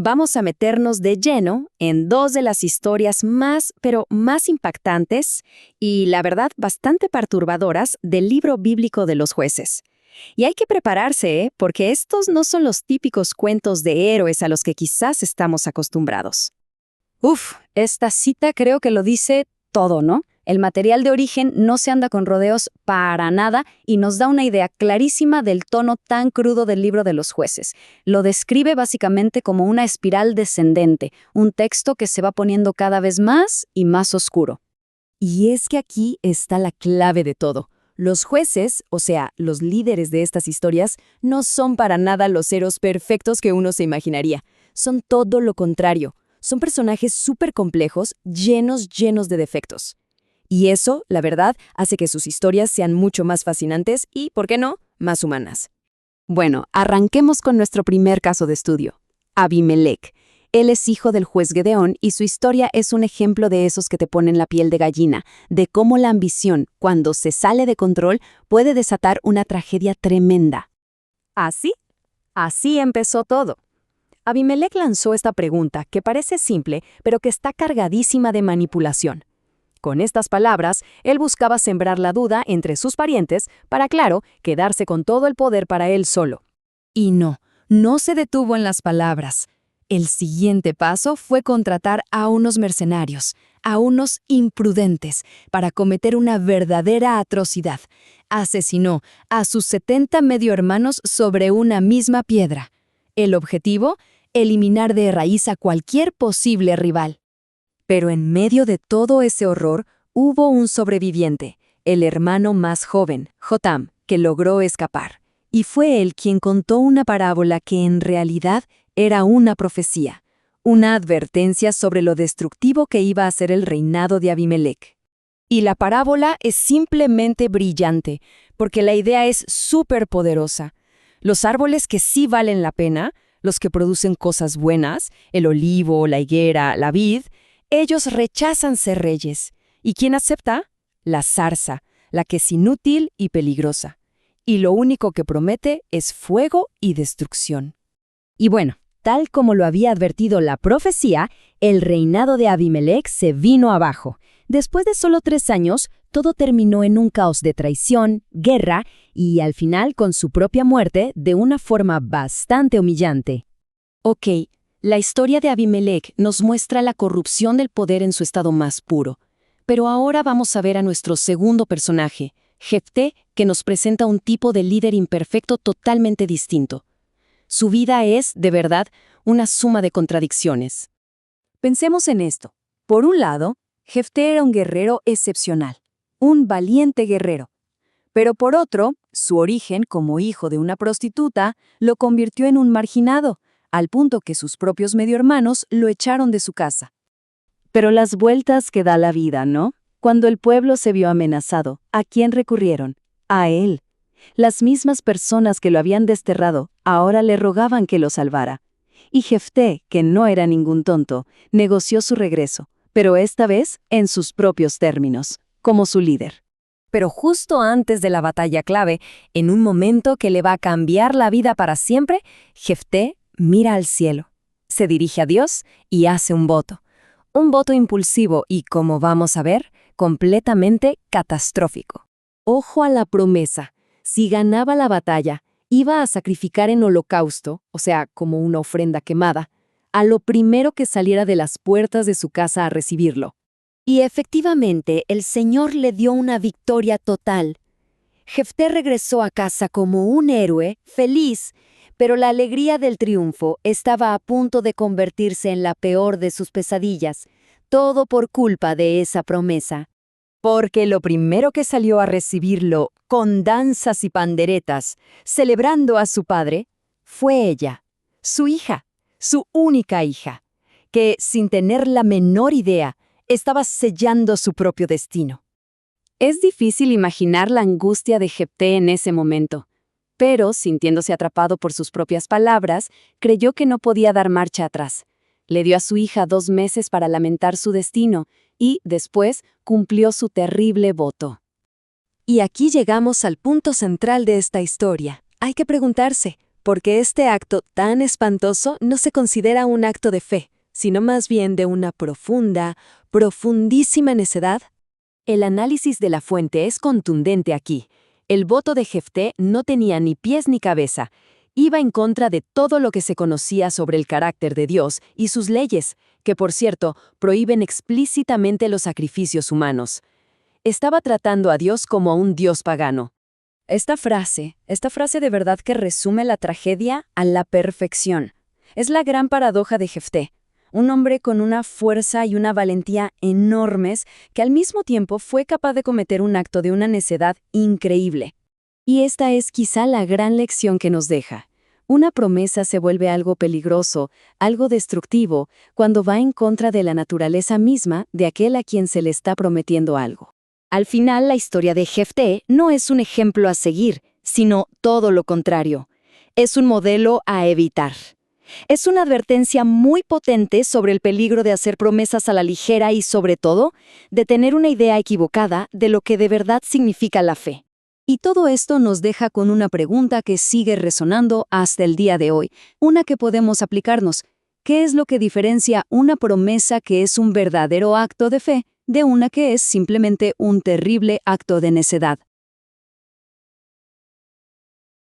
vamos a meternos de lleno en dos de las historias más, pero más impactantes y, la verdad, bastante perturbadoras del libro bíblico de los Jueces. Y hay que prepararse, porque estos no son los típicos cuentos de héroes a los que quizás estamos acostumbrados. Uf, esta cita creo que lo dice todo, ¿no? El material de origen no se anda con rodeos para nada y nos da una idea clarísima del tono tan crudo del libro de los Jueces. Lo describe básicamente como una espiral descendente, un texto que se va poniendo cada vez más y más oscuro. Y es que aquí está la clave de todo. Los jueces, o sea, los líderes de estas historias, no son para nada los héroes perfectos que uno se imaginaría. Son todo lo contrario. Son personajes súper complejos, llenos de defectos. Y eso, la verdad, hace que sus historias sean mucho más fascinantes y, ¿por qué no?, más humanas. Bueno, arranquemos con nuestro primer caso de estudio. Abimelec. Él es hijo del juez Gedeón y su historia es un ejemplo de esos que te ponen la piel de gallina, de cómo la ambición, cuando se sale de control, puede desatar una tragedia tremenda. Así empezó todo. Abimelec lanzó esta pregunta que parece simple, pero que está cargadísima de manipulación. Con estas palabras, él buscaba sembrar la duda entre sus parientes para, claro, quedarse con todo el poder para él solo. Y no se detuvo en las palabras. El siguiente paso fue contratar a unos mercenarios, a unos imprudentes, para cometer una verdadera atrocidad. Asesinó a sus 70 medio hermanos sobre una misma piedra. El objetivo, eliminar de raíz a cualquier posible rival. Pero en medio de todo ese horror, hubo un sobreviviente, el hermano más joven, Jotam, que logró escapar. Y fue él quien contó una parábola que en realidad era una profecía, una advertencia sobre lo destructivo que iba a ser el reinado de Abimelec. Y la parábola es simplemente brillante, porque la idea es súper poderosa. Los árboles que sí valen la pena, los que producen cosas buenas, el olivo, la higuera, la vid, ellos rechazan ser reyes. ¿Y quién acepta? La zarza, la que es inútil y peligrosa. Y lo único que promete es fuego y destrucción. Y bueno, tal como lo había advertido la profecía, el reinado de Abimelec se vino abajo. Después de solo 3 años, todo terminó en un caos de traición, guerra y al final con su propia muerte de una forma bastante humillante. Ok, la historia de Abimelec nos muestra la corrupción del poder en su estado más puro. Pero ahora vamos a ver a nuestro segundo personaje, Jefté, que nos presenta un tipo de líder imperfecto totalmente distinto. Su vida es, de verdad, una suma de contradicciones. Pensemos en esto. Por un lado, Jefté era un guerrero excepcional, un valiente guerrero. Pero por otro, su origen como hijo de una prostituta lo convirtió en un marginado, al punto que sus propios medio hermanos lo echaron de su casa. Pero las vueltas que da la vida, ¿no? Cuando el pueblo se vio amenazado, ¿a quién recurrieron? A él. Las mismas personas que lo habían desterrado ahora le rogaban que lo salvara. Y Jefté, que no era ningún tonto, negoció su regreso, pero esta vez en sus propios términos, como su líder. Pero justo antes de la batalla clave, en un momento que le va a cambiar la vida para siempre, Jefté mira al cielo, se dirige a Dios y hace un voto. Un voto impulsivo y, como vamos a ver, completamente catastrófico. Ojo a la promesa. Si ganaba la batalla, iba a sacrificar en holocausto, o sea, como una ofrenda quemada, a lo primero que saliera de las puertas de su casa a recibirlo. Y efectivamente, el Señor le dio una victoria total. Jefté regresó a casa como un héroe, feliz, pero la alegría del triunfo estaba a punto de convertirse en la peor de sus pesadillas, todo por culpa de esa promesa. Porque lo primero que salió a recibirlo, con danzas y panderetas, celebrando a su padre, fue ella, su hija, su única hija, que, sin tener la menor idea, estaba sellando su propio destino. Es difícil imaginar la angustia de Jefté en ese momento, pero, sintiéndose atrapado por sus propias palabras, creyó que no podía dar marcha atrás. Le dio a su hija 2 meses para lamentar su destino y, después, cumplió su terrible voto. Y aquí llegamos al punto central de esta historia. Hay que preguntarse, porque este acto tan espantoso no se considera un acto de fe, sino más bien de una profundísima necedad. El análisis de la fuente es contundente aquí. El voto de Jefté no tenía ni pies ni cabeza. Iba en contra de todo lo que se conocía sobre el carácter de Dios y sus leyes, que por cierto, prohíben explícitamente los sacrificios humanos. Estaba tratando a Dios como a un Dios pagano. Esta frase de verdad que resume la tragedia a la perfección. Es la gran paradoja de Jefté, un hombre con una fuerza y una valentía enormes que al mismo tiempo fue capaz de cometer un acto de una necedad increíble. Y esta es quizá la gran lección que nos deja. Una promesa se vuelve algo peligroso, algo destructivo, cuando va en contra de la naturaleza misma de aquel a quien se le está prometiendo algo. Al final, la historia de Jefté no es un ejemplo a seguir, sino todo lo contrario. Es un modelo a evitar. Es una advertencia muy potente sobre el peligro de hacer promesas a la ligera y, sobre todo, de tener una idea equivocada de lo que de verdad significa la fe. Y todo esto nos deja con una pregunta que sigue resonando hasta el día de hoy, una que podemos aplicarnos. ¿Qué es lo que diferencia una promesa que es un verdadero acto de fe de una que es simplemente un terrible acto de necedad?